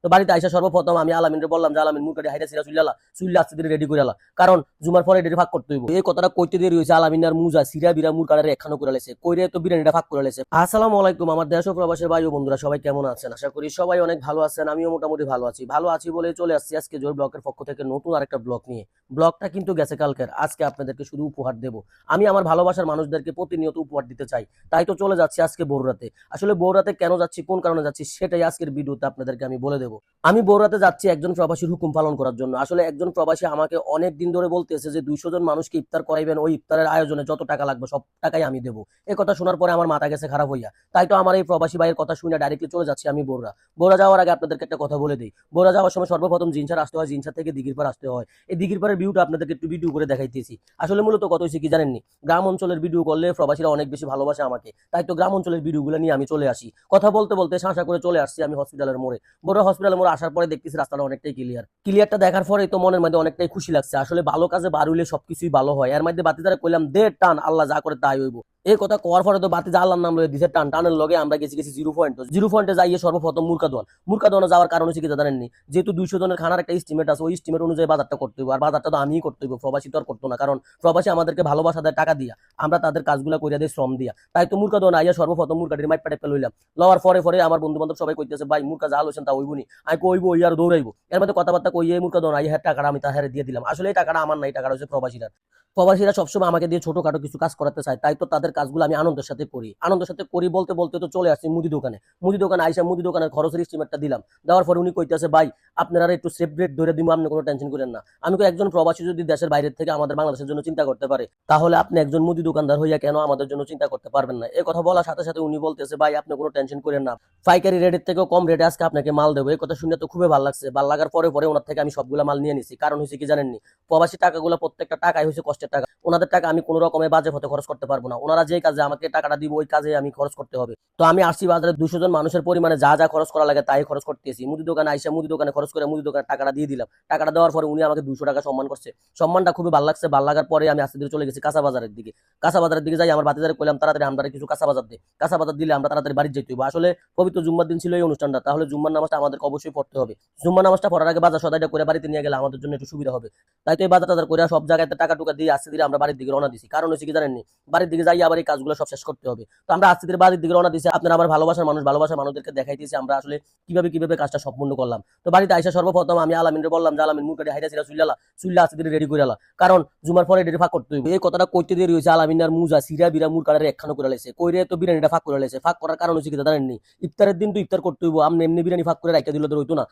তো বাড়িতে আইসা সর্বপ্রথম আমি আলামিনরে বললাম যে আলামিন মুরগাটি হাইটা সিরা চুল্লা আসতে দিয়ে রেডি করে আলা, কারণ জুমার পরে এটি ভাগ করতে হইব। এই কথাটা কইতে দেরি হয়েছে, আলামিন আর মুজা সিরা বিরা মুরগাড়ারে একখানো করে লেছে, কইরে তো বিরিয়ানিটা ভাগ করে লেছে। আসসালামু আলাইকুম আমার দেশ ও প্রবাসের ভাই ও বন্ধুরা, সবাই কেমন আছেন? আশা করি সবাই অনেক ভালো আছেন। আমিও মোটামুটি ভালো আছি বলে চলে আসছি আজকে জোর ব্লগের পক্ষ থেকে নতুন আরেকটা ব্লগ নিয়ে। ব্লগটা কিন্তু গেছে কালকের, আজকে আপনাদেরকে শুধু উপহার দেব। আমি আমার ভালোবাসার মানুষদেরকে প্রতিনিয়ত উপহার দিতে চাই, তাই তো চলে যাচ্ছি আজকে বড়রাতে। আসলে বড়রাতে কেন যাচ্ছি, কোন কারণে যাচ্ছি, সেটাই আজকের ভিডিওতে আপনাদেরকে আমি বলে দেবো। আমি বড়রাতে যাচ্ছি একজন প্রবাসীর হুকুম পালন করার জন্য। আসলে একজন প্রবাসী আমাকে অনেক দিন ধরে বলতেছে যে 200 জন মানুষকে ইফতার করাইবেন, ওই ইফতারের আয়োজনে যত টাকা লাগবে সব টাকাই আমি দেবো। এই কথা শোনার পরে আমার মাথা গেছে খারাপ হইয়া, তাই তো আমার এই প্রবাসী ভাইয়ের কথা শুনে ডাইরেক্টলি চলে যাচ্ছি আমি বড়রা যাওয়ার আগে আপনাদেরকে একটা কথা বলে দিই, বড়রা যাওয়ার সময় সর্বপ্রথম জিনসার আসতে হয়, জিনসা থেকে দিঘির পার আসতে হয়। এই দিঘির পাড়ের ভিউটা আপনাদেরকে একটু ভিডিও করে দেখাইতেছি। আসলে মূলত কত হয়েছে কি জানেননি, গ্রাম অঞ্চলের ভিডিও করলে প্রবাসীরা অনেক বেশি ভালোবাসে আমাকে, তাই তো গ্রাম অঞ্চলের ভিডিওগুলো নিয়ে আমি চলে আসি। কথা বলতে বলতে শাঁসা করে চলে আসছি আমি হসপিটালের মোড়ে। বড় হসপিটালের মোড়ে আসার পরে দেখতেছি রাস্তাটা অনেকটাই ক্লিয়ারটা দেখার পরে তো মনের মধ্যে অনেকটাই খুশি লাগছে। আসলে ভালো কাজে বার হইলে সবকিছুই ভালো হয়। এর মধ্যে বাতি দ্বারা কইলাম দে টান, আল্লাহ যা করে তাই হইব। এই কথা কওয়ার পরে তো বাতি যা আল্লাহর নাম লয়ে দিছে টান, টানের লগে আমরা গেছি জিরো পয়েন্টে যাইয়ে সর্বপ্রথম মুরকাদোয়ানে যাওয়ার কারণ হচ্ছে কি জানেননি, যেহেতু 200 জনের খানার একটা এস্টিমেট আছে, ওই এস্টিমেট অনুযায়ী বাজারটা করতে হইব। আর বাজারটা তো আমিই করতে হইব, প্রবাসী তো আর করতো না, কারণ প্রবাসী আমাদেরকে ভালোবাসা দেয় টাকা দিয়া, আমরা তাদের কাজগুলো কইরা দেই শ্রম দিয়া। তাই তো মুরকাদোয়ানে আইয়া সর্বপ্রথম মুরগাটির মাইট পাটে লইলাম। লওয়ার পরে আমার বন্ধু বান্ধব সবাই কইতেছে ভাই মুরকা যা লইছেন তা হইবনি, আমি কইবো ওই আর দৌড়াইবো। এর মধ্যে কথাবার্তা কইয়ে মুরকাদোয়ানে আইয়া টাকাটা আমি তাহারে দিয়ে দিলাম। আসলে এই টাকাটা আমার নাই, টাকাটা হচ্ছে প্রবাসীরা সবসময় আমাকে দিয়ে ছোটখাটো কিছু কাজ করাতে চায়, তাই তো তাদের কাজগুলো আমি আনন্দের সাথে করি বলতে বলতে তো চলে আসছি মুদি দোকানে আইসা মুদি দোকানের খরচের এস্টিমেটটা দিলাম। দেওয়ার পরে উনি কইতেছে ভাই আপনারা একটু সেপারেট ধরে দিব, আপনি কোনো টেনশন করেন না। আমি একজন প্রবাসী যদি দেশের বাইরে থেকে আমাদের বাংলাদেশের জন্য চিন্তা করতে পারে, তাহলে আপনি একজন মুদি দোকানদার হইয়া কেন আমাদের জন্য চিন্তা করতে পারবেন না? এই কথা বলার সাথে সাথে উনি বলতেছে ভাই আপনি কোনো টেনশন করেন না, পাইকারি রেটের থেকেও কম রেটে আজকে আপনাকে মাল দেবো। এই কথা শুনে তো খুবই ভালো লাগছে। ভালো লাগার পরে ওনার থেকে আমি সবগুলা মাল নিয়ে নিছি। কারণ হয়েছে কি জানেননি, প্রবাসী টাকাগুলো প্রত্যেকটা টাকাই হয়েছে কষ্টের টাকা। ওনাদের টাকা আমি কোনো রকমের বাজে পথে খরচ করতে পারবো না। ওনারা যে কাজে আমাকে টাকাটা দিব ওই কাজে আমি খরচ করতে হবে। তো আমি আসছি বাজারে 200 জন মানুষের পরিমাণে যা যা খরচ করা লাগে তাই খরচ করতেছি। মুদি দোকানে আইসা মুদি দোকানে খরচ করে মুদি দোকানে টাকাটা দিয়ে দিলাম। টাকাটা দেওয়ার পরে উনি আমাকে 200 টাকা সম্মান করছে। সম্মানটা খুবই ভালো লাগছে। ভালো লাগার পরে আমি আস্তে ধীরে চলে গেছি কাঁচা বাজারের দিকে যাই। আমার বাতিদারে কইলাম তাড়াতাড়ি আমরা কিছু কাঁচা বাজার দিই, কাঁচা বাজার দিলে আমরা তাড়াতাড়ি বাড়ি যেতে হইব। আসলে পবিত্র জুম্মার দিন ছিল এই অনুষ্ঠানটা, তাহলে জুম্মার নামাজটা আমাদেরকে অবশ্যই পড়তে হবে। জুম্মার নামাজটা পড়ার আগে বাজার সদাইটা করে বাড়িতে নিয়ে গেলে আমাদের জন্য একটু সুবিধা হবে। তাই তো এই বাজার টাজার করে সব জায়গায় টাকা টুকা দিয়ে আস্তে ধীরে আমরা বাড়ির দিকে রওনা দিছি। কারণ হচ্ছে কি জানেননি, বাড়ির দিকে যাই আবার এই কাজগুলো সব শেষ করতে হবে। তো আমরা আস্তে ধীরে বাড়ির দিকে রওনা দিছি। আপনারা আমার ভালোবাসার মানুষদেরকে দেখাইতেছি আমরা আসলে কিভাবে কাজটা সম্পূর্ণ করলাম। তো বাড়িতে আইসা সর্বপ্রথম আমি আলামিনরে বললাম যে আলামিন মুরগাটি হাইটা সিরা চুল্লা আস্তে ধীরে রেডি করে আলা, কারণ জুমার পরে এটি ভাগ করতে হইব। এই কথাটা কইতে দেরি হয়েছে, আলামিন আর মুজা সিরা বিরা মুরগাড়ারে একখানো করে লেছে, কইরে তো বিরিয়ানিটা ভাগ করে লেছে। ভাগ করার কারণ হচ্ছে কি জানেননি, ইফতারের দিন তো ইফতার করতে হইব, আপনি এমনি বিরিয়ানি ভাগ করে রাখতে দিলে তো হইতো না।